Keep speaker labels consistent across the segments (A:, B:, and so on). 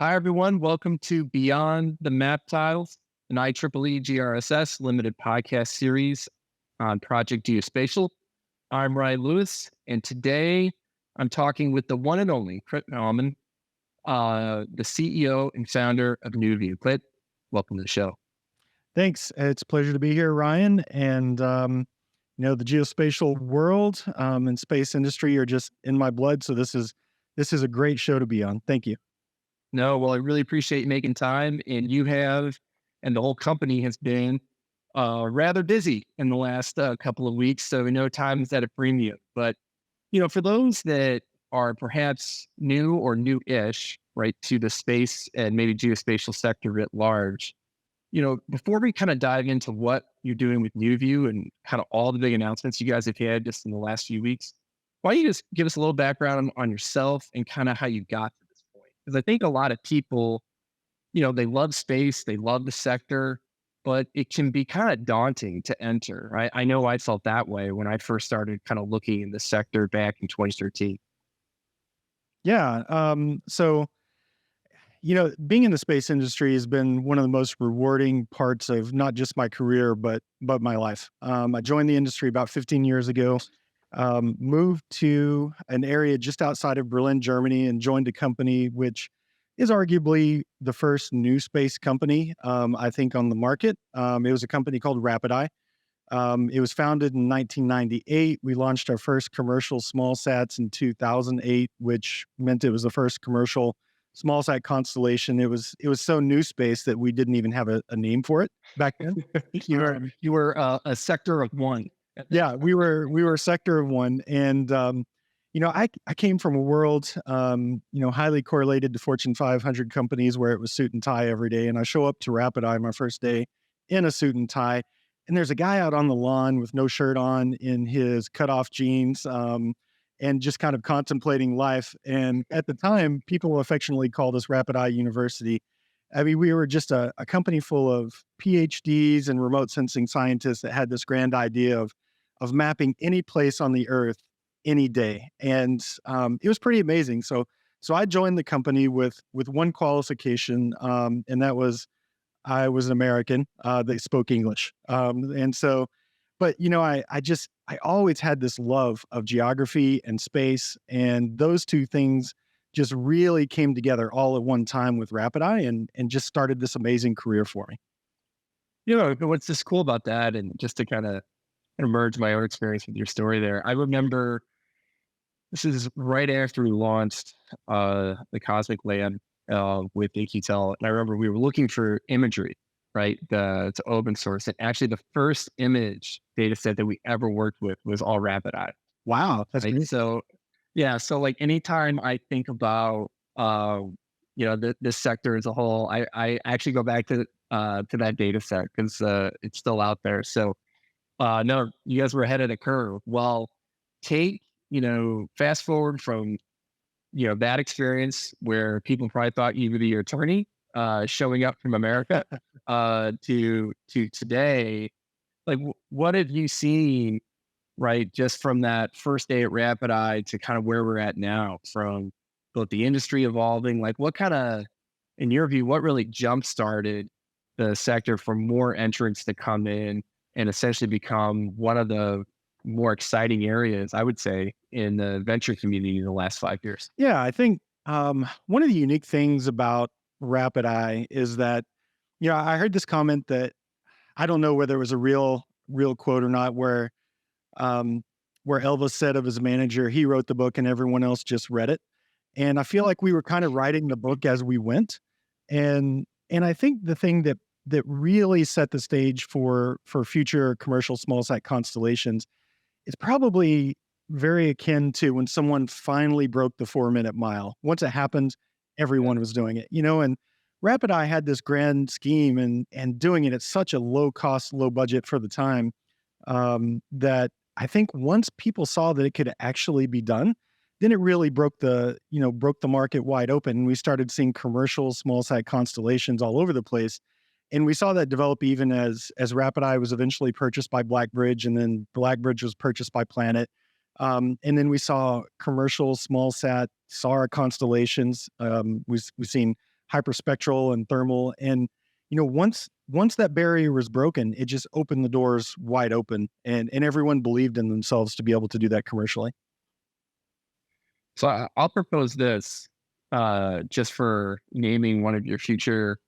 A: Hi, everyone. Welcome to Beyond the Map Tiles, an IEEE GRSS limited podcast series on Project Geospatial. I'm Ryan Lewis, and today I'm talking with the one and only Clint Graumann, the CEO and founder of NUVIEW. Clint, welcome to the show.
B: Thanks. It's a pleasure to be here, Ryan. And the geospatial world and space industry are just in my blood. So this is a great show to be on. Thank you.
A: No, well, I really appreciate you making time, and you have, and the whole company has been rather busy in the last couple of weeks. So we know time is at a premium. But for those that are perhaps new or new-ish, right, to the space and maybe geospatial sector writ large, before we kind of dive into what you're doing with NUVIEW and kind of all the big announcements you guys have had just in the last few weeks, why don't you just give us a little background on yourself and kind of how you got to this point? Because I think a lot of people, they love space, they love the sector, but it can be kind of daunting to enter, right? I know I felt that way when I first started kind of looking in the sector back in 2013.
B: Yeah. Being in the space industry has been one of the most rewarding parts of not just my career, but my life. I joined the industry about 15 years ago. Moved to an area just outside of Berlin, Germany, and joined a company which is arguably the first new space company, I think, on the market. It was a company called RapidEye. It was founded in 1998. We launched our first commercial small sats in 2008, which meant it was the first commercial small sat constellation. It was so new space that we didn't even have a name for it back then.
A: You were a sector of one.
B: Yeah, we were a sector of one, and I came from a world highly correlated to Fortune 500 companies where it was suit and tie every day, and I show up to RapidEye my first day in a suit and tie, and there's a guy out on the lawn with no shirt on in his cutoff jeans, and just kind of contemplating life. And at the time, people affectionately called us RapidEye University. I mean, we were just a company full of PhDs and remote sensing scientists that had this grand idea of mapping any place on the earth any day. And it was pretty amazing. So I joined the company with one qualification, and that was I was an American that spoke English. But I always had this love of geography and space, and those two things just really came together all at one time with RapidEye and just started this amazing career for me.
A: What's just cool about that, and just to kind of merge my own experience with your story there, I remember this is right after we launched the Cosmic Lab with IQTEL, and I remember we were looking for imagery, right, to open source, and actually the first image data set that we ever worked with was all RapidEye,
B: Wow, that's
A: right?
B: great.
A: So yeah, so like anytime I think about this sector as a whole, I actually go back to that data set because it's still out there. So no, you guys were ahead of the curve. Well, take, fast forward from, that experience where people probably thought you were the attorney showing up from America to today. Like, what have you seen, right, just from that first day at RapidEye to kind of where we're at now, from both the industry evolving? Like, what kind of, in your view, what really jump started the sector for more entrants to come in and essentially become one of the more exciting areas, I would say, in the venture community in the last 5 years?
B: Yeah, I think one of the unique things about RapidEye is that, I heard this comment that I don't know whether it was a real quote or not, where Elvis said of his manager, he wrote the book and everyone else just read it. And I feel like we were kind of writing the book as we went. And I think the thing that really set the stage for future commercial small sat constellations is probably very akin to when someone finally broke the 4-minute mile. Once it happened, everyone was doing it, and RapidEye had this grand scheme and doing it at such a low cost, low budget for the time, that I think once people saw that it could actually be done, then it really broke the market wide open. And we started seeing commercial small sat constellations all over the place. And we saw that develop even as RapidEye was eventually purchased by Blackbridge, and then Blackbridge was purchased by Planet. And then we saw commercial small sat SAR constellations. We've seen hyperspectral and thermal. And once that barrier was broken, it just opened the doors wide open, and everyone believed in themselves to be able to do that commercially.
A: So I'll propose this just for naming one of your future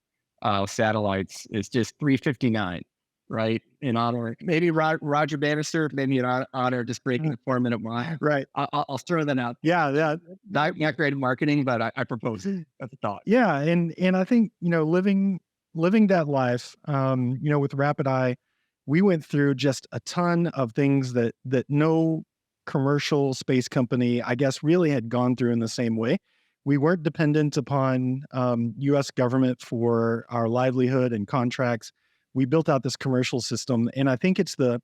A: satellites is just 359, right? In honor, maybe Roger Bannister, maybe in honor just breaking the 4-minute mile.
B: Right.
A: I'll throw that out.
B: Yeah. Yeah.
A: Not great at marketing, but I propose it as a thought.
B: Yeah. And I think, living that life, with Rapid Eye, we went through just a ton of things that no commercial space company, I guess, really had gone through in the same way. We weren't dependent upon U.S. government for our livelihood and contracts. We built out this commercial system, and I think it's the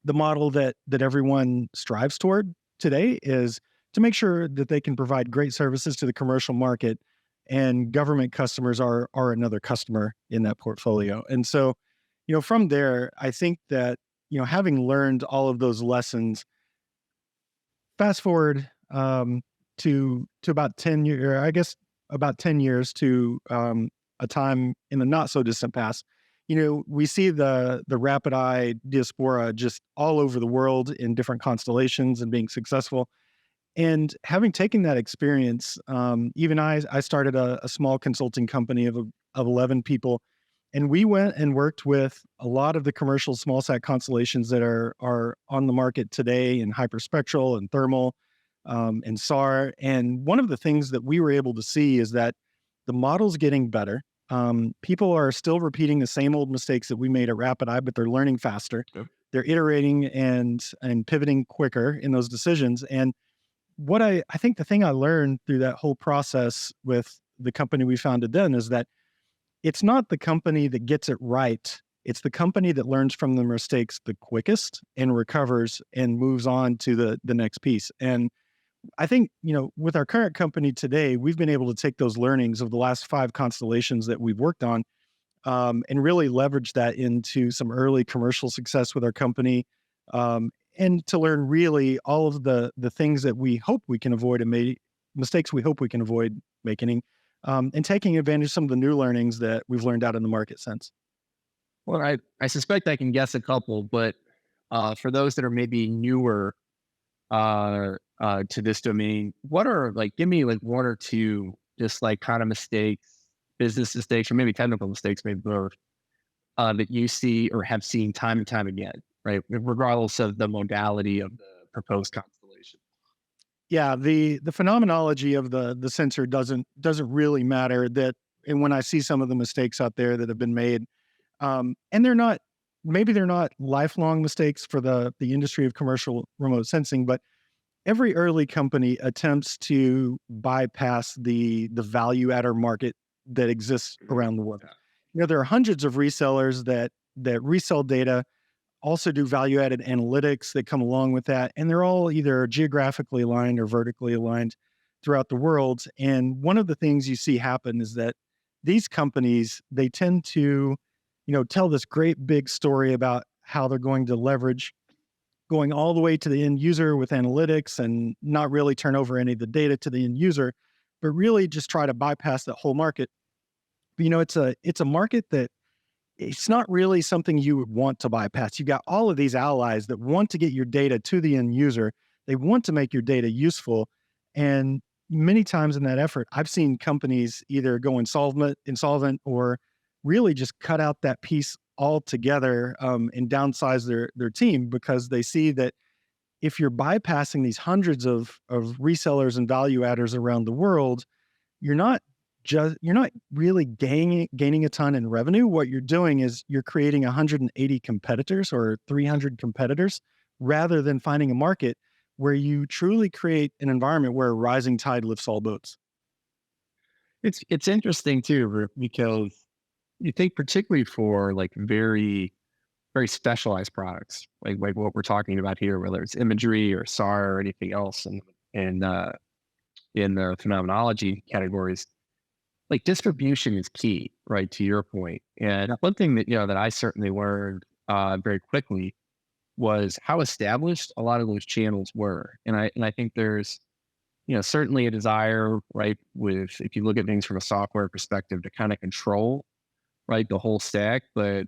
B: model that everyone strives toward today is to make sure that they can provide great services to the commercial market, and government customers are another customer in that portfolio. And so, from there, I think that, having learned all of those lessons, fast forward to about 10 years, I guess about 10 years to a time in the not so distant past, we see the Rapid Eye diaspora just all over the world in different constellations and being successful. And having taken that experience, even I started a small consulting company of 11 people, and we went and worked with a lot of the commercial small sat constellations that are on the market today in hyperspectral and thermal, and SAR. And one of the things that we were able to see is that the model's getting better. People are still repeating the same old mistakes that we made at Rapid Eye, but they're learning faster.
A: Yep.
B: They're iterating and pivoting quicker in those decisions. And what I think the thing I learned through that whole process with the company we founded then is that it's not the company that gets it right. It's the company that learns from the mistakes the quickest and recovers and moves on to the next piece. And I think, with our current company today, we've been able to take those learnings of the last 5 constellations that we've worked on, and really leverage that into some early commercial success with our company, and to learn really all of the things that we hope we can avoid and mistakes we hope we can avoid making, and taking advantage of some of the new learnings that we've learned out in the market since.
A: Well, I suspect I can guess a couple, but for those that are maybe newer to this domain, what are give me like 1 or 2 just like kind of mistakes, business mistakes, or maybe technical mistakes, maybe both, that you see or have seen time and time again, right? Regardless of the modality of the proposed constellation.
B: Yeah, the phenomenology of the sensor doesn't really matter. And when I see some of the mistakes out there that have been made, and they're not lifelong mistakes for the industry of commercial remote sensing, but every early company attempts to bypass the value adder market that exists around the world. There are hundreds of resellers that resell data, also do value added analytics that come along with that. And they're all either geographically aligned or vertically aligned throughout the world. And one of the things you see happen is that these companies, they tend to, tell this great big story about how they're going to leverage going all the way to the end user with analytics and not really turn over any of the data to the end user, but really just try to bypass that whole market. But, it's a market that it's not really something you would want to bypass. You got all of these allies that want to get your data to the end user. They want to make your data useful. And many times in that effort, I've seen companies either go insolvent, or really just cut out that piece altogether, and downsize their team, because they see that if you're bypassing these hundreds of resellers and value adders around the world, you're not really gaining a ton in revenue. What you're doing is you're creating 180 competitors or 300 competitors, rather than finding a market where you truly create an environment where a rising tide lifts all boats.
A: It's interesting too, because you think particularly for very, very specialized products, like what we're talking about here, whether it's imagery or SAR or anything else, and in the phenomenology categories, distribution is key, right? To your point. And one thing that I certainly learned very quickly was how established a lot of those channels were. And I think there's certainly a desire, right? With if you look at things from a software perspective, to kind of control, right, the whole stack. But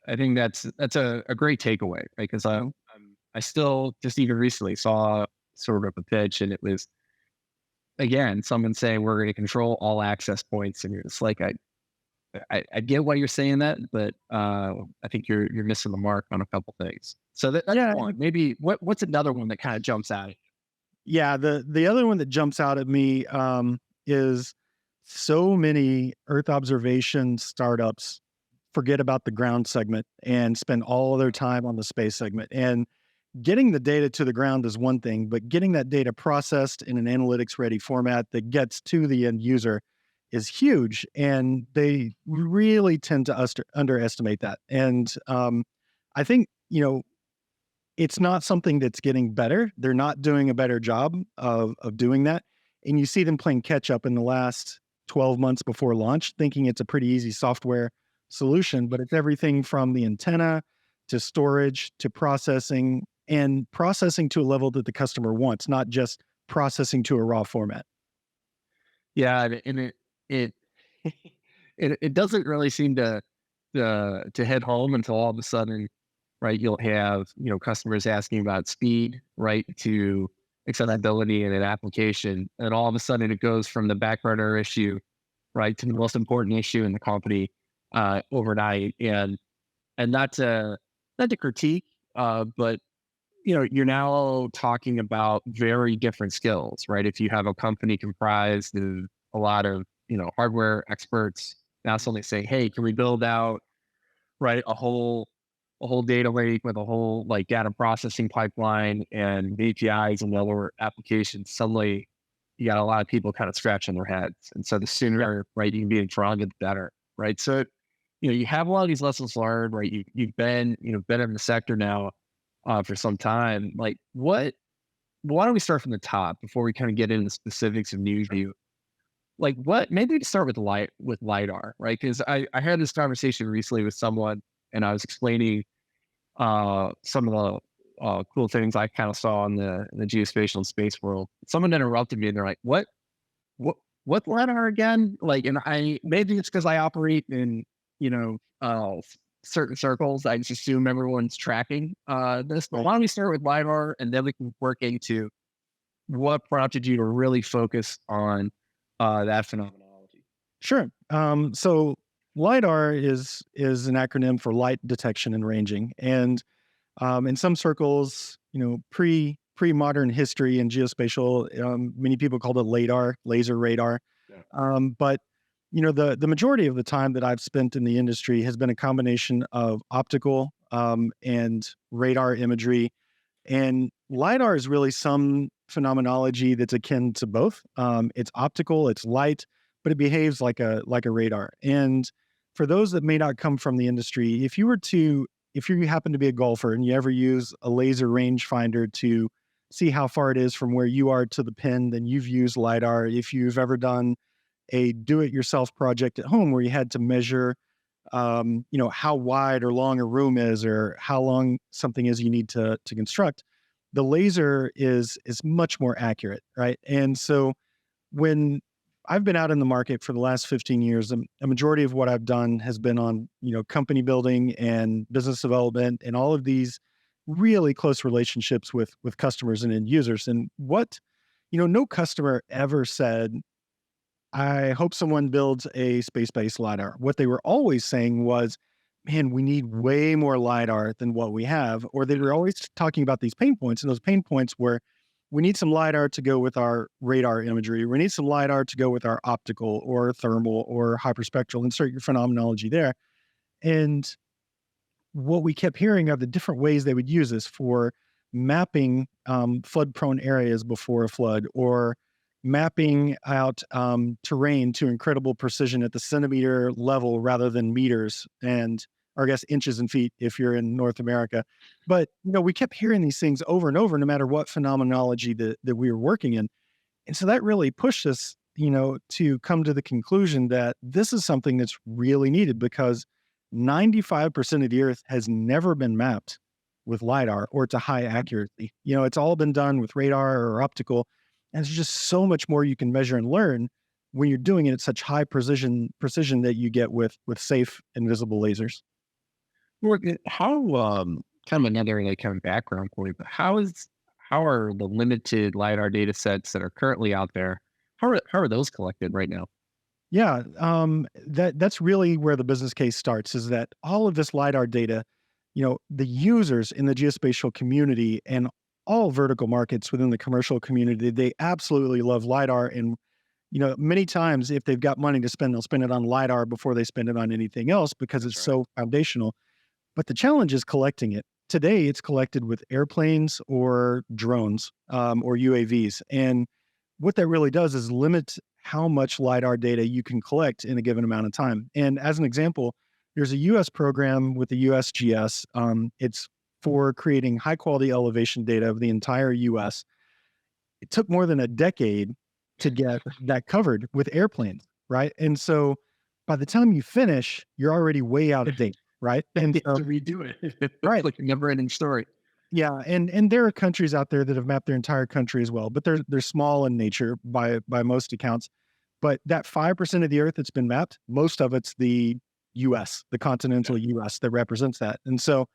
A: I think that's a great takeaway, right? Because I still just even recently saw sort of a pitch, and it was again someone saying we're going to control all access points, and you're just like I get why you're saying that, but I think you're missing the mark on a couple things. So that's
B: Yeah,
A: one. Maybe what's another one that kind of jumps out?
B: yeah. The other one that jumps out at me is so many Earth observation startups forget about the ground segment and spend all of their time on the space segment. And getting the data to the ground is one thing, but getting that data processed in an analytics ready format that gets to the end user is huge. And they really tend to underestimate that. And I think, it's not something that's getting better. They're not doing a better job of doing that. And you see them playing catch up in the last 12 months before launch, thinking it's a pretty easy software solution, but it's everything from the antenna to storage to processing, and processing to a level that the customer wants, not just processing to a raw format.
A: Yeah, and it it doesn't really seem to head home until all of a sudden, right? You'll have customers asking about speed, right, to accessibility in an application, and all of a sudden it goes from the back burner issue, right, to the most important issue in the company overnight. And not to critique, but you're now talking about very different skills, right? If you have a company comprised of a lot of, hardware experts, now suddenly saying, hey, can we build out, right, a whole data lake with a whole like data processing pipeline and APIs and other applications, suddenly you got a lot of people kind of scratching their heads. And so the sooner, right, you can be in front, the better, right? So, you have a lot of these lessons learned, right? You've been in the sector now for some time. Like why don't we start from the top before we kind of get into the specifics of NewsView? Like maybe we start with LiDAR, right? Because I had this conversation recently with someone, and I was explaining some of the cool things I kind of saw in the geospatial and space world. Someone interrupted me, and they're like, what what LiDAR again?" Like, and I maybe it's because I operate in certain circles. I just assume everyone's tracking this. But why don't we start with LiDAR, and then we can work into what prompted you to really focus on that phenomenology?
B: Sure. So LiDAR is an acronym for light detection and ranging, and in some circles, pre modern history and geospatial, many people called it LiDAR, laser radar.
A: Yeah.
B: But the majority of the time that I've spent in the industry has been a combination of optical and radar imagery, and LiDAR is really some phenomenology that's akin to both. It's optical, it's light, but it behaves like a radar. And for those that may not come from the industry, if you happen to be a golfer and you ever use a laser rangefinder to see how far it is from where you are to the pin, then you've used LiDAR. If you've ever done a do-it-yourself project at home where you had to measure, how wide or long a room is, or how long something is you need to construct, the laser is much more accurate, right? And so when I've been out in the market for the last 15 years, a majority of what I've done has been on, company building and business development and all of these really close relationships with customers and end users. And no customer ever said, I hope someone builds a space-based LiDAR. What they were always saying was, man, we need way more LiDAR than what we have. Or they were always talking about these pain points. And those pain points were, we need some LiDAR to go with our radar imagery. We need some LiDAR to go with our optical or thermal or hyperspectral. Insert your phenomenology there. And what we kept hearing are the different ways they would use this for mapping flood-prone areas before a flood, or mapping out terrain to incredible precision at the centimeter level rather than meters, or I guess inches and feet if you're in North America. But we kept hearing these things over and over, no matter what phenomenology that we were working in. And so that really pushed us, to come to the conclusion that this is something that's really needed, because 95% of the Earth has never been mapped with LiDAR or to high accuracy. It's all been done with radar or optical. And there's just so much more you can measure and learn when you're doing it at such high precision that you get with safe invisible lasers.
A: How kind of another like kind of background for you, but how are the limited LiDAR data sets that are currently out there, how are those collected right now?
B: Yeah, that's really where the business case starts. Is that all of this lidar data, the users in the geospatial community and all vertical markets within the commercial community, they absolutely love lidar. And many times if they've got money to spend, they'll spend it on lidar before they spend it on anything else because
A: That's
B: it's
A: right.
B: so foundational. But the challenge is collecting it. Today, it's collected with airplanes or drones or UAVs. And what that really does is limit how much LiDAR data you can collect in a given amount of time. And as an example, there's a US program with the USGS. It's for creating high quality elevation data of the entire US. It took more than a decade to get that covered with airplanes, right? And so by the time you finish, you're already way out of date, right?
A: You
B: And
A: have
B: so
A: to redo it. It's
B: right.
A: like a never-ending story.
B: Yeah, and there are countries out there that have mapped their entire country as well, but they're small in nature by most accounts. But that 5% of the Earth that's been mapped, most of it's the US, the
A: Yeah.
B: continental US that represents that. And so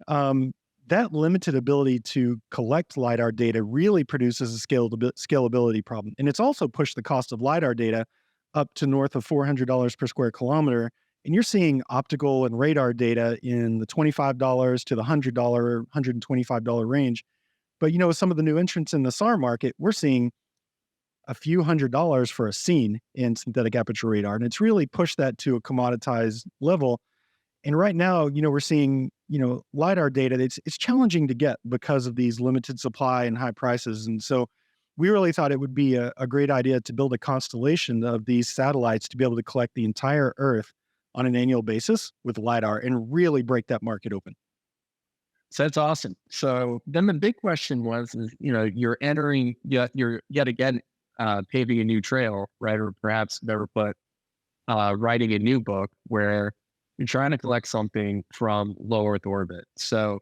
B: um, that limited ability to collect LiDAR data really produces a scalability problem. And it's also pushed the cost of LiDAR data up to north of $400 per square kilometer. And you're seeing optical and radar data in the $25 to the $100, $125 range. But some of the new entrants in the SAR market, we're seeing a few $100s for a scene in synthetic aperture radar. And it's really pushed that to a commoditized level. And right now, we're seeing, LiDAR data, it's challenging to get because of these limited supply and high prices. And so we really thought it would be a great idea to build a constellation of these satellites to be able to collect the entire Earth on an annual basis with LiDAR and really break that market open.
A: So that's awesome. So then the big question was, is, you're entering, you're yet again paving a new trail, right? Or perhaps better put, writing a new book where you're trying to collect something from low Earth orbit. So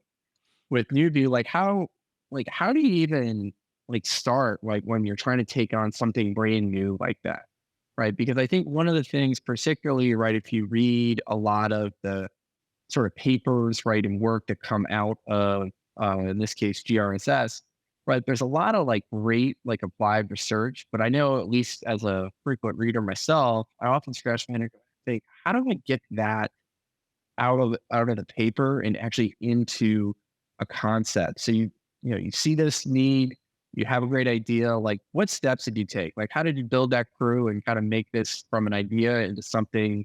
A: with NUVIEW, how do you even like start like when you're trying to take on something brand new like that, right? Because I think one of the things, particularly, right, if you read a lot of the sort of papers, right, and work that come out of, in this case, GRSS, right? There's a lot of like great, like applied research, but I know at least as a frequent reader myself, I often scratch my head and think, how do I get that out of the paper and actually into a concept? So you see this need, you have a great idea. Like, what steps did you take? Like, how did you build that crew and kind of make this from an idea into something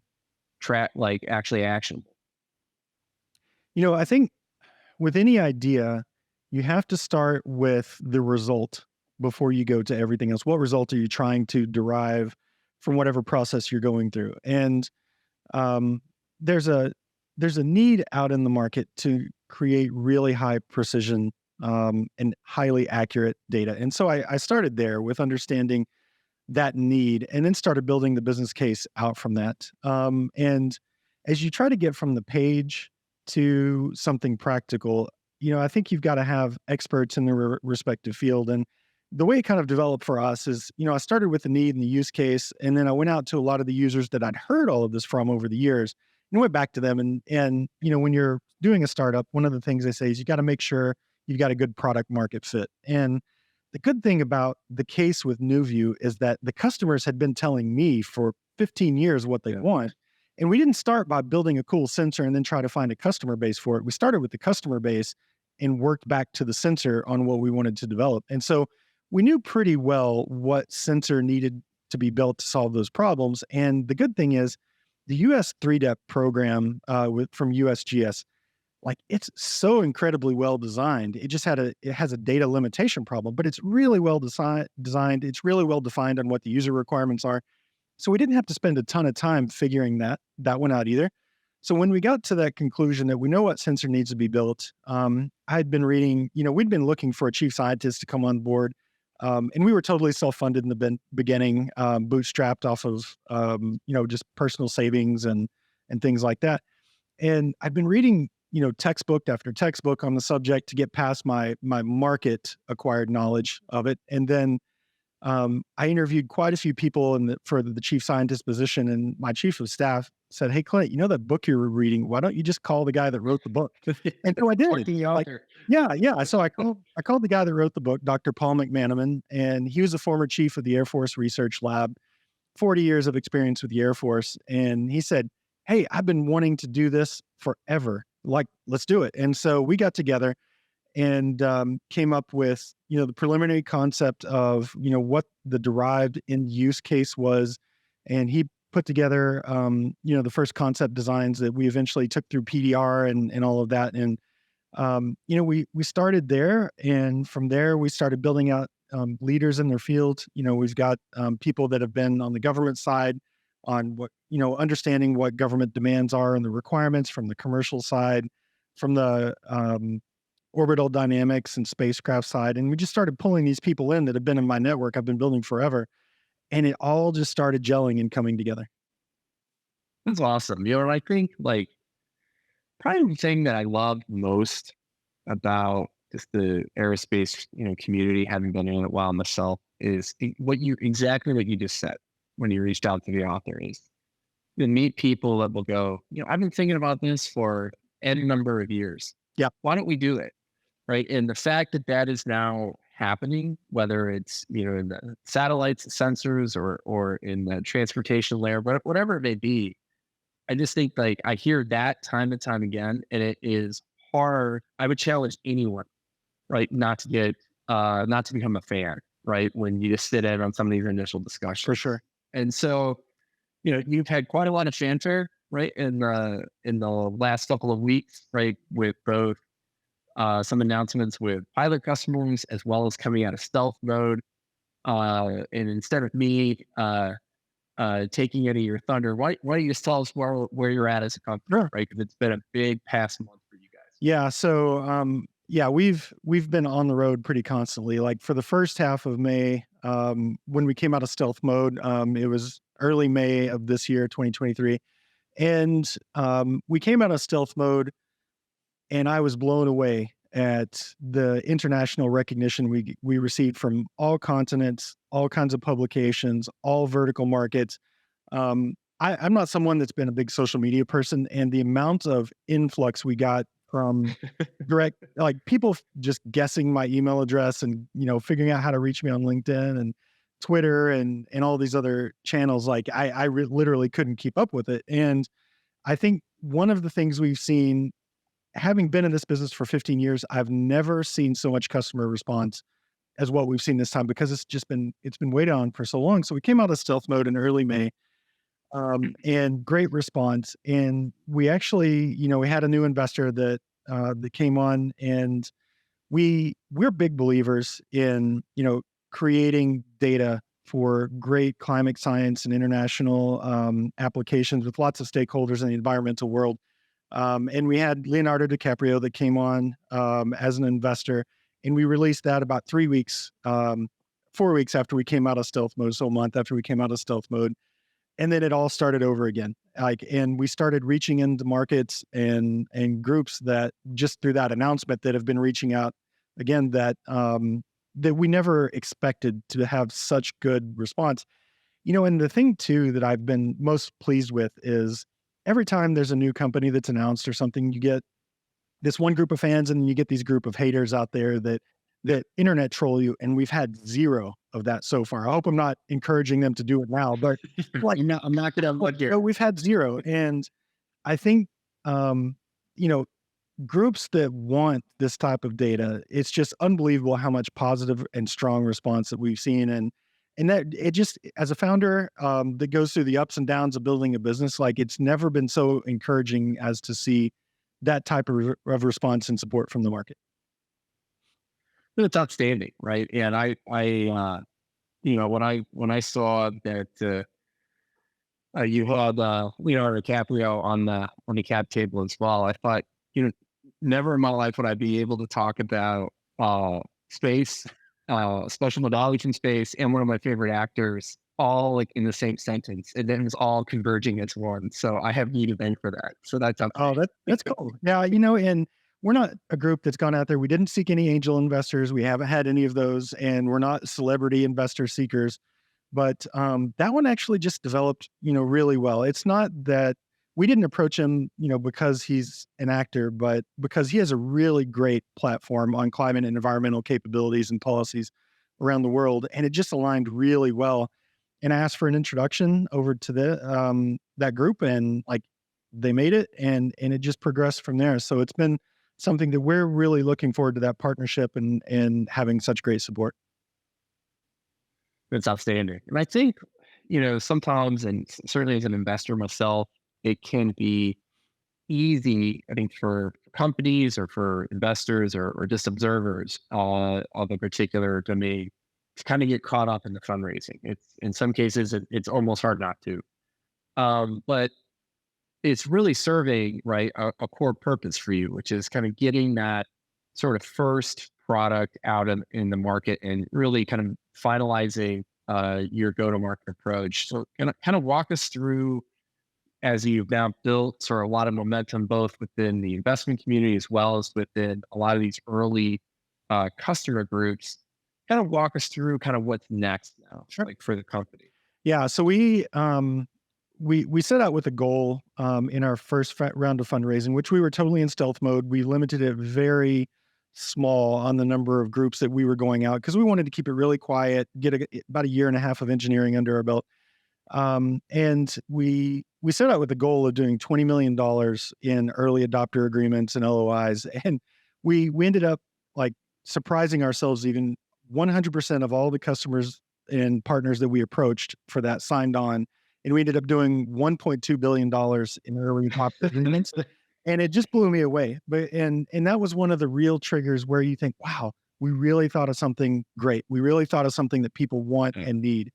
A: like actually actionable?
B: I think with any idea, you have to start with the result before you go to everything else. What result are you trying to derive from whatever process you're going through? And um, there's a there's a need out in the market to create really high precision and highly accurate data. And so I started there with understanding that need, and then started building the business case out from that. And as you try to get from the page to something practical, I think you've got to have experts in the respective field. And the way it kind of developed for us is, I started with the need and the use case, and then I went out to a lot of the users that I'd heard all of this from over the years, and went back to them. And when you're doing a startup, one of the things they say is you got to make sure you've got a good product market fit. And the good thing about the case with NuView is that the customers had been telling me for 15 years what they
A: Yeah.
B: want. And we didn't start by building a cool sensor and then try to find a customer base for it. We started with the customer base and worked back to the sensor on what we wanted to develop. And so we knew pretty well what sensor needed to be built to solve those problems. And the good thing is the US 3DEP program from USGS, like, it's so incredibly well designed. It has a data limitation problem, but it's really well designed. It's really well defined on what the user requirements are. So we didn't have to spend a ton of time figuring that one out either. So when we got to that conclusion that we know what sensor needs to be built, I'd been reading, we'd been looking for a chief scientist to come on board. And we were totally self-funded in the beginning, bootstrapped off of, just personal savings and things like that. And I've been reading, textbook after textbook on the subject to get past my market acquired knowledge of it. And then I interviewed quite a few people for the chief scientist position, and my chief of staff said, "Hey, Clint, you know that book you were reading? Why don't you just call the guy that wrote the book?" And so I did.
A: Working
B: Like,
A: author.
B: yeah, yeah. So I called the guy that wrote the book, Dr. Paul McManaman, and he was a former chief of the Air Force Research Lab, 40 years of experience with the Air Force. And he said, "Hey, I've been wanting to do this forever. Like, let's do it." And so we got together and came up with, the preliminary concept of, what the derived end use case was. And he put together, the first concept designs that we eventually took through PDR and all of that. And we started there, and from there we started building out leaders in their field. We've got people that have been on the government side on what, understanding what government demands are and the requirements, from the commercial side, from the orbital dynamics and spacecraft side. And we just started pulling these people in that have been in my network I've been building forever. And it all just started gelling and coming together.
A: That's awesome. And I think like probably the thing that I love most about just the aerospace, community, having been in it a while myself, is exactly what you just said when you reached out to the author is you meet people that will go, I've been thinking about this for any number of years.
B: Yeah.
A: Why don't we do it? Right. And the fact that that is now happening, whether it's, in the satellites, sensors, or in the transportation layer, whatever it may be, I just think like I hear that time and time again, and it is hard. I would challenge anyone, right, not to become a fan, right, when you just sit in on some of these initial discussions.
B: For sure.
A: And so, you've had quite a lot of fanfare, right, in the last couple of weeks, right, with both some announcements with pilot customers as well as coming out of stealth mode. And instead of me taking any of your thunder, why don't you just tell us where you're at as a company,
B: Sure.
A: right? Because it's been a big past month for you guys.
B: Yeah. So, we've been on the road pretty constantly. Like for the first half of May, when we came out of stealth mode, it was early May of this year, 2023, and we came out of stealth mode, and I was blown away at the international recognition we received from all continents, all kinds of publications, all vertical markets. I'm not someone that's been a big social media person, and the amount of influx we got from direct, like people just guessing my email address and figuring out how to reach me on LinkedIn and Twitter and all these other channels, like literally couldn't keep up with it. And I think one of the things we've seen, having been in this business for 15 years, I've never seen so much customer response as what we've seen this time, because it's been waited on for so long. So we came out of stealth mode in early May, and great response. And we actually, we had a new investor that came on, and we're big believers in, creating data for great climate science and international applications with lots of stakeholders in the environmental world. And we had Leonardo DiCaprio that came on as an investor, and we released that about 3 weeks, 4 weeks after we came out of stealth mode, so a month after we came out of stealth mode. And then it all started over again. And we started reaching into markets and groups that just through that announcement that have been reaching out again, that we never expected to have such good response. And the thing too that I've been most pleased with is every time there's a new company that's announced or something, you get this one group of fans, and then you get these group of haters out there that internet troll you. And we've had zero of that so far. I hope I'm not encouraging them to do it now, but like,
A: No, I'm not gonna look here.
B: we've had zero. And I think, you know, groups that want this type of data, it's just unbelievable how much positive and strong response that we've seen. And that it just, as a founder that goes through the ups and downs of building a business, like it's never been so encouraging as to see that type of response and support from the market.
A: It's outstanding, right? And when I saw that you had Leonardo DiCaprio on the cap table as well, I thought, never in my life would I be able to talk about space, special knowledge in space, and one of my favorite actors all like in the same sentence, and then it's all converging as one. So I have you to thank for that. So that's
B: Oh,
A: outstanding.
B: that's cool. Yeah, and we're not a group that's gone out there. We didn't seek any angel investors. We haven't had any of those, and we're not celebrity investor seekers. But that one actually just developed, really well. It's not that we didn't approach him, because he's an actor, but because he has a really great platform on climate and environmental capabilities and policies around the world, and it just aligned really well. And I asked for an introduction over to that group, and like they made it, and it just progressed from there. So it's been something that we're really looking forward to, that partnership and having such great support.
A: That's outstanding. And I think, sometimes, and certainly as an investor myself, it can be easy, I think, for companies or for investors or just observers of a particular domain to kind of get caught up in the fundraising. It's in some cases, it's almost hard not to. But it's really serving, right, a core purpose for you, which is kind of getting that sort of first product out in the market and really kind of finalizing your go-to-market approach. So kind of walk us through, as you've now built sort of a lot of momentum, both within the investment community as well as within a lot of these early customer groups. Kind of walk us through kind of what's next now,
B: Sure.
A: like for the company.
B: Yeah. So we set out with a goal in our first round of fundraising, which we were totally in stealth mode. We limited it very small on the number of groups that we were going out because we wanted to keep it really quiet, get about a year and a half of engineering under our belt. And we set out with the goal of doing $20 million in early adopter agreements and LOIs. And we ended up like surprising ourselves. Even 100% of all the customers and partners that we approached for that signed on. And we ended up doing $1.2 billion in early adopter agreements. And it just blew me away. And that was one of the real triggers where you think, wow, we really thought of something great. We really thought of something that people want and need.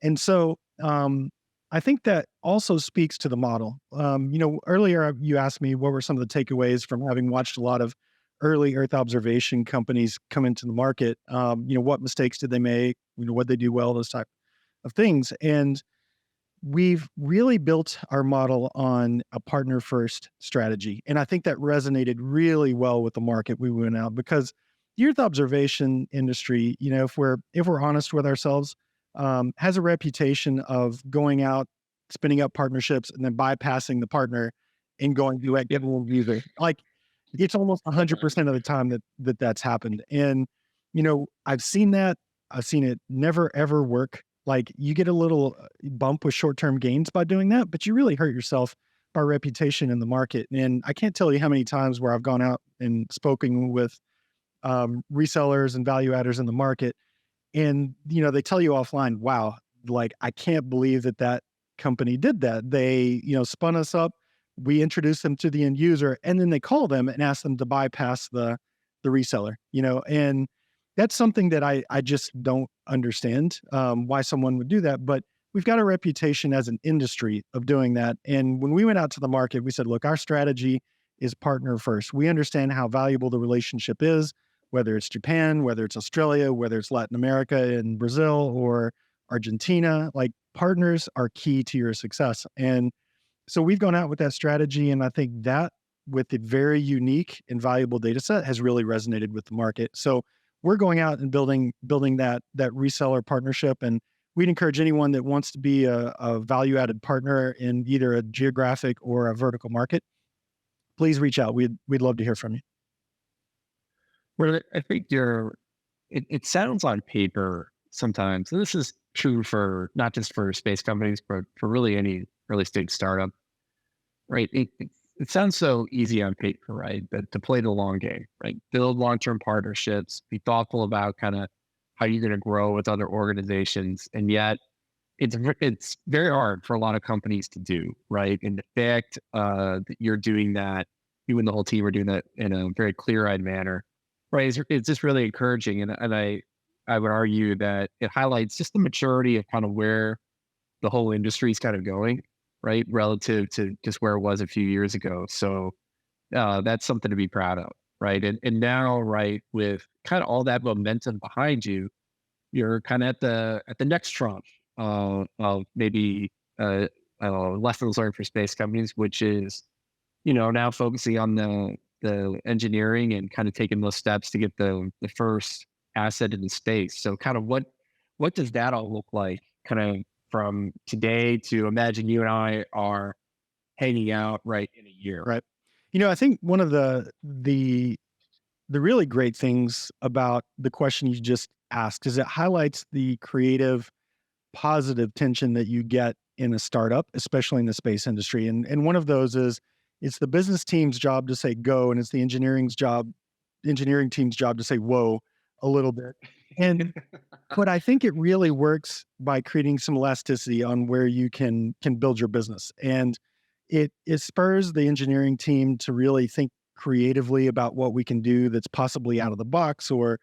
B: And so I think that also speaks to the model. Earlier you asked me what were some of the takeaways from having watched a lot of early Earth observation companies come into the market. What mistakes did they make? What they do well, those type of things. And we've really built our model on a partner first strategy. And I think that resonated really well with the market we went out because the Earth observation industry, if we're honest with ourselves, has a reputation of going out, spinning up partnerships, and then bypassing the partner and going direct to the user. Like it's almost 100% of the time that's happened. And I've seen that. I've seen it never ever work. Like you get a little bump with short-term gains by doing that, but you really hurt yourself by reputation in the market. And I can't tell you how many times where I've gone out and spoken with resellers and value adders in the market. And, they tell you offline, wow, like, I can't believe that company did that. They, spun us up. We introduced them to the end user and then they call them and ask them to bypass the reseller, and that's something that I just don't understand why someone would do that. But we've got a reputation as an industry of doing that. And when we went out to the market, we said, look, our strategy is partner first. We understand how valuable the relationship is, whether it's Japan, whether it's Australia, whether it's Latin America and Brazil or Argentina. Like partners are key to your success. And so we've gone out with that strategy. And I think that with the very unique and valuable data set has really resonated with the market. So we're going out and building that reseller partnership. And we'd encourage anyone that wants to be a value-added partner in either a geographic or a vertical market, please reach out. We'd love to hear from you.
A: Well, I think it sounds on paper sometimes, and this is true for not just for space companies, but for really any early stage startup, right? It sounds so easy on paper, right? But to play the long game, right? Build long-term partnerships, be thoughtful about kind of how you're going to grow with other organizations. And yet it's very hard for a lot of companies to do, right? And the fact that you're doing that, you and the whole team are doing that in a very clear-eyed manner, right? It's just really encouraging. And I would argue that it highlights just the maturity of kind of where the whole industry is kind of going, right? Relative to just where it was a few years ago. So that's something to be proud of, right? And now, right, with kind of all that momentum behind you, you're kind of at the next tranche of maybe lessons learned for space companies, which is now focusing on the engineering and kind of taking those steps to get the first asset into space. So kind of what does that all look like kind of from today to imagine you and I are hanging out right in a year?
B: Right. I think one of the really great things about the question you just asked is it highlights the creative, positive tension that you get in a startup, especially in the space industry. And one of those is it's the business team's job to say go, and it's the engineering team's job to say whoa a little bit. And but I think it really works by creating some elasticity on where you can build your business. And it spurs the engineering team to really think creatively about what we can do that's possibly out of the box or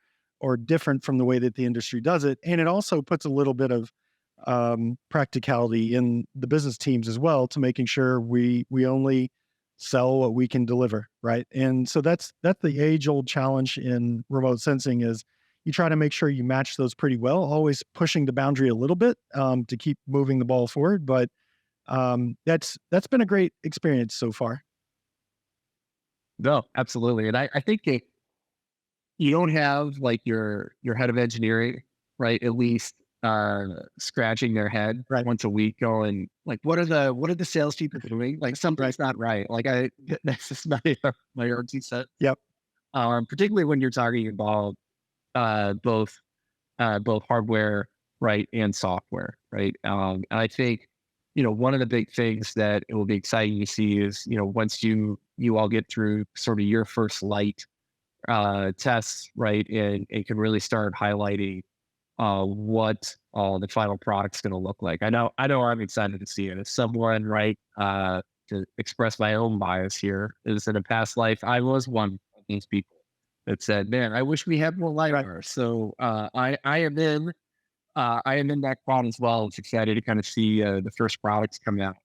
B: different from the way that the industry does it. And it also puts a little bit of practicality in the business teams as well to making sure we only sell what we can deliver, right? And so that's the age old challenge in remote sensing is you try to make sure you match those pretty well, always pushing the boundary a little bit to keep moving the ball forward. But that's been a great experience so far.
A: No, absolutely. And I think you don't have like your head of engineering, right? At least scratching their head
B: Right.
A: once a week, going like, what are the salespeople doing? Like something's not right. Like that's just my own two cents.
B: Yep.
A: Particularly when you're talking about uh, both both hardware, right, and software, right. And I think one of the big things that it will be exciting to see is once you all get through sort of your first light tests, right, and can really start highlighting what the final product's going to look like. I know I'm excited to see it. As someone, right, to express my own bias here, is in a past life I was one of these people that said, "Man, I wish we had more
B: Right.
A: LiDAR." So I am in that crowd as well. It's excited to kind of see the first products come out.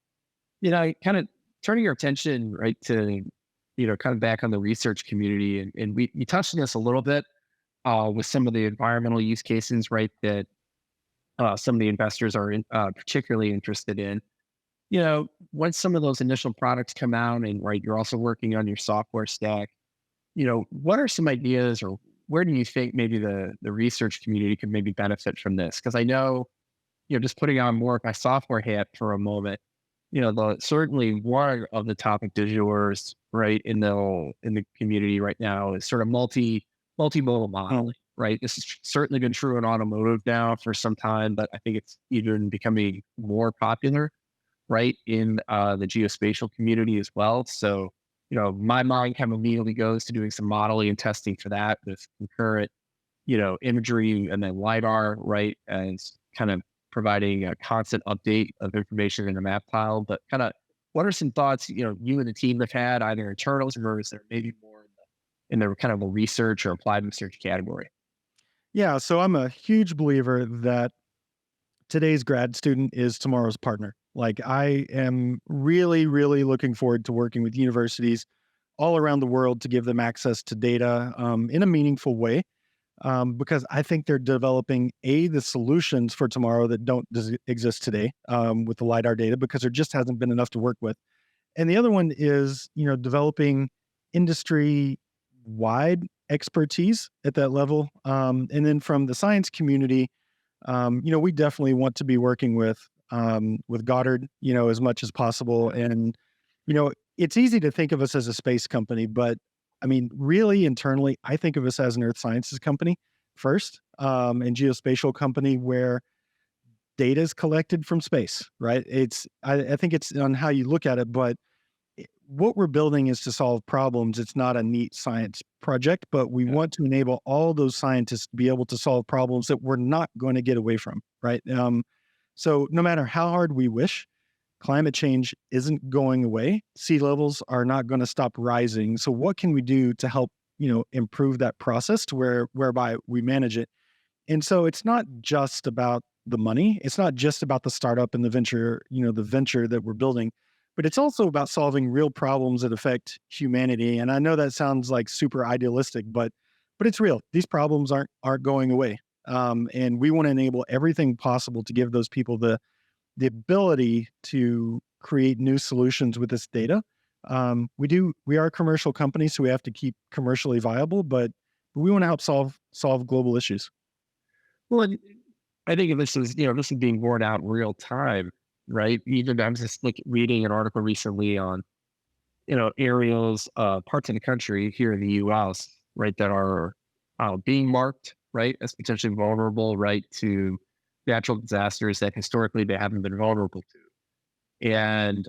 A: Kind of turning your attention right to kind of back on the research community, and we touched on this a little bit with some of the environmental use cases, right? That some of the investors are particularly interested in. Once some of those initial products come out, and right, you're also working on your software stack. What are some ideas, or where do you think maybe the research community could maybe benefit from this? Because I know, just putting on more of my software hat for a moment, certainly one of the topic du jour, right, in the community right now is sort of multimodal modeling, right? This has certainly been true in automotive now for some time, but I think it's even becoming more popular, right, in the geospatial community as well. So, my mind kind of immediately goes to doing some modeling and testing for that with concurrent, imagery and then LiDAR, right, as kind of providing a constant update of information in the map file. But kind of, what are some thoughts, you and the team have had either internals, or is there maybe more in the kind of a research or applied research category?
B: Yeah. So I'm a huge believer that today's grad student is tomorrow's partner. Like I am really, really looking forward to working with universities all around the world to give them access to data in a meaningful way. Because I think they're developing the solutions for tomorrow that don't exist today with the lidar data because there just hasn't been enough to work with. And the other one is developing industry wide expertise at that level. And then from the science community, we definitely want to be working with Goddard, as much as possible. And it's easy to think of us as a space company, but I mean, really internally, I think of us as an earth sciences company first, and geospatial company where data is collected from space, right? I think it's on how you look at it, but what we're building is to solve problems. It's not a neat science project, but we
A: Yeah.
B: want to enable all those scientists to be able to solve problems that we're not going to get away from, right? So no matter how hard we wish, climate change isn't going away. Sea levels are not going to stop rising. So what can we do to help, improve that process to whereby we manage it? And so it's not just about the money. It's not just about the startup and the venture that we're building, but it's also about solving real problems that affect humanity. And I know that sounds like super idealistic, but it's real. These problems aren't going away. And we want to enable everything possible to give those people the ability to create new solutions with this data We are a commercial company, so we have to keep commercially viable, but we want to help solve global issues.
A: Well, I think this is, this is being borne out in real time, right? Even I was just reading an article recently on, areas, parts of the country here in the U.S., right, that are being marked, right, as potentially vulnerable, right, to natural disasters that historically they haven't been vulnerable to. And,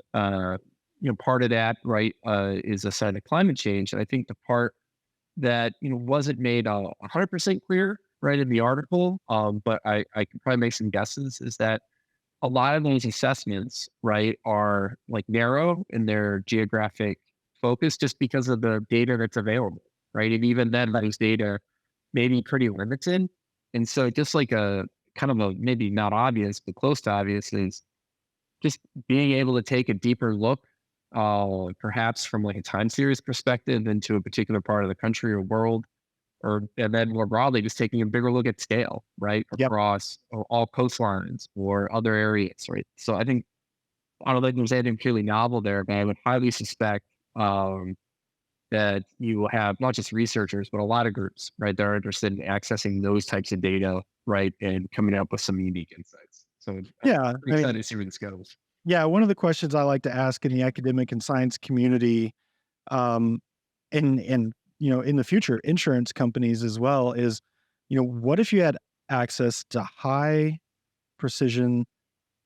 A: part of that, right, is a sign of climate change. And I think the part that, wasn't made 100% clear, right, in the article, but I can probably make some guesses, is that a lot of those assessments, right, are like narrow in their geographic focus just because of the data that's available, right? And even then, those data may be pretty limited. And so, just like a kind of a maybe not obvious, but close to obvious, is just being able to take a deeper look, perhaps from like a time series perspective into a particular part of the country or world, and then more broadly, just taking a bigger look at scale, right,
B: Yep.
A: across all coastlines or other areas, right? So I think I don't think there's anything purely novel there, but I would highly suspect that you will have not just researchers, but a lot of groups, right, that are interested in accessing those types of data, right, and coming up with some unique insights. So I'm
B: Yeah.
A: pretty
B: I
A: excited
B: mean,
A: to see where this goes.
B: yeah. One of the questions I like to ask in the academic and science community, um, and in the future, insurance companies as well, is what if you had access to high precision,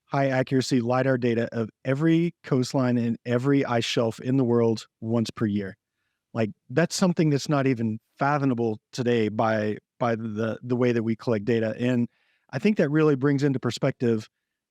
B: high accuracy LiDAR data of every coastline and every ice shelf in the world once per year? Like, that's something that's not even fathomable today by the way that we collect data, and I think that really brings into perspective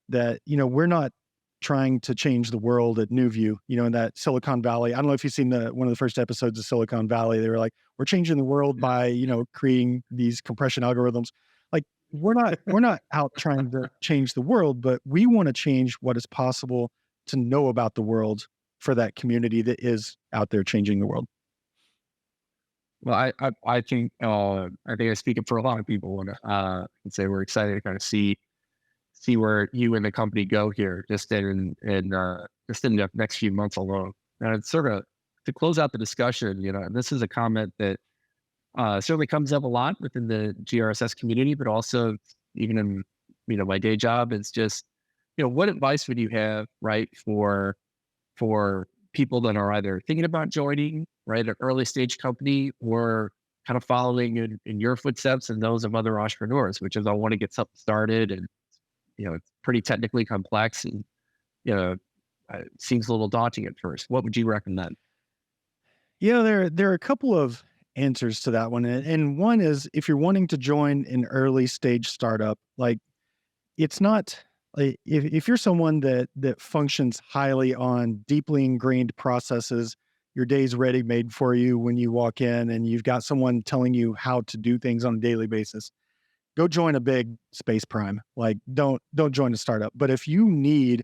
B: that, we're not trying to change the world at NUVIEW, in that Silicon Valley. I don't know if you've seen the one of the first episodes of Silicon Valley. They were like, "We're changing the world
A: Yeah.
B: by, creating these compression algorithms." Like, we're not out trying to change the world, but we wanna change what is possible to know about the world for that community that is out there changing the world.
A: Well, I think I'm speaking for a lot of people when can say we're excited to kind of see where you and the company go here just in the next few months alone. And it's sort of to close out the discussion, and this is a comment that certainly comes up a lot within the GRSS community, but also even in my day job. It's just what advice would you have, right, for people that are either thinking about joining, right, an early stage company, or kind of following in your footsteps and those of other entrepreneurs, which is I want to get something started, and it's pretty technically complex, and you know it seems a little daunting at first. What would you recommend?
B: There are a couple of answers to that one, and one is if you're wanting to join an early stage startup, like, it's not like if you're someone that functions highly on deeply ingrained processes, your day's ready made for you when you walk in, and you've got someone telling you how to do things on a daily basis. Go join a big space prime. Like, don't join a startup. But if you need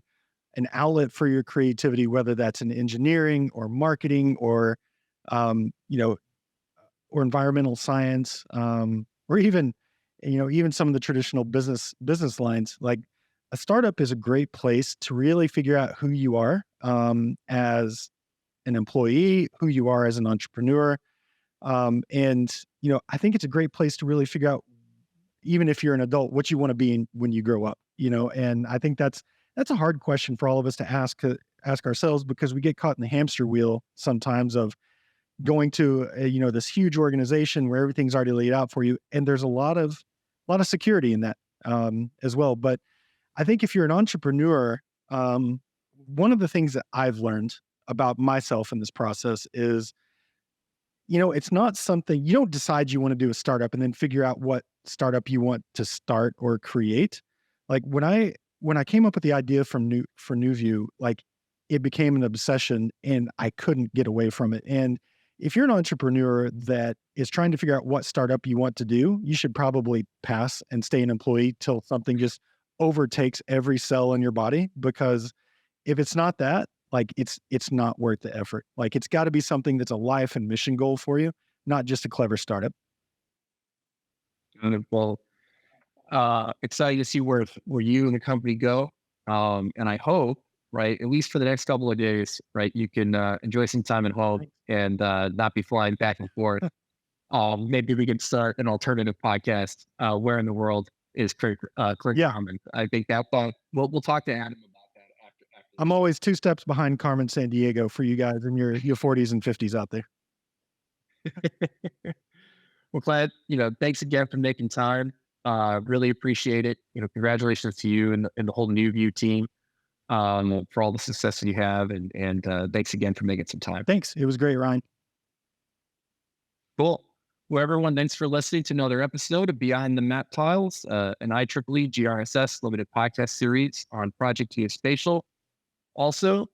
B: an outlet for your creativity, whether that's in engineering or marketing or um, you know, or environmental science, or even some of the traditional business lines. Like, a startup is a great place to really figure out who you are as an employee, who you are as an entrepreneur, and I think it's a great place to really figure out, even if you're an adult, what you want to be when you grow up. And I think that's a hard question for all of us to ask ourselves, because we get caught in the hamster wheel sometimes of going to this huge organization where everything's already laid out for you, and there's a lot of security in that as well. But I think if you're an entrepreneur, one of the things that I've learned about myself in this process is, it's not something you don't decide you want to do a startup and then figure out what startup you want to start or create. Like, when I came up with the idea for NewView, like, it became an obsession and I couldn't get away from it. And if you're an entrepreneur that is trying to figure out what startup you want to do, you should probably pass and stay an employee till something just overtakes every cell in your body, because if it's not that, like, it's not worth the effort. Like, it's got to be something that's a life and mission goal for you, not just a clever startup.
A: Well, excited to see where you and the company go. And I hope, right? At least for the next couple of days, right? You can enjoy some time at home and not be flying back and forth. Maybe we can start an alternative podcast. Where in the world is Clint
B: Yeah,
A: Graumann? I think that we'll talk to Adam about that after
B: I'm always 2 steps behind Carmen San Diego for you guys in your 40s and 50s out there.
A: this. Well, Clint, thanks again for making time. Really appreciate it. Congratulations to you and the whole NUVIEW team for all the success that you have, and thanks again for making some time.
B: Thanks. It was great, Ryan.
A: Cool. Well, everyone, thanks for listening to another episode of Behind the Map Tiles, an IEEE GRSS limited podcast series on Project Geospatial. Also,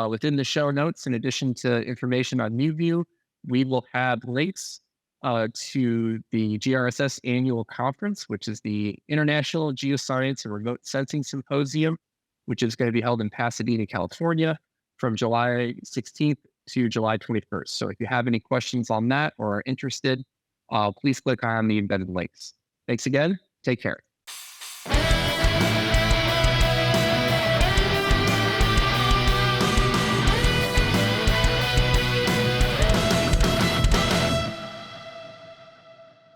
A: within the show notes, in addition to information on NUVIEW, we will have links to the GRSS annual conference, which is the International Geoscience and Remote Sensing Symposium, which is going to be held in Pasadena, California from July 16th to July 21st. So if you have any questions on that or are interested, please click on the embedded links. Thanks again. Take care.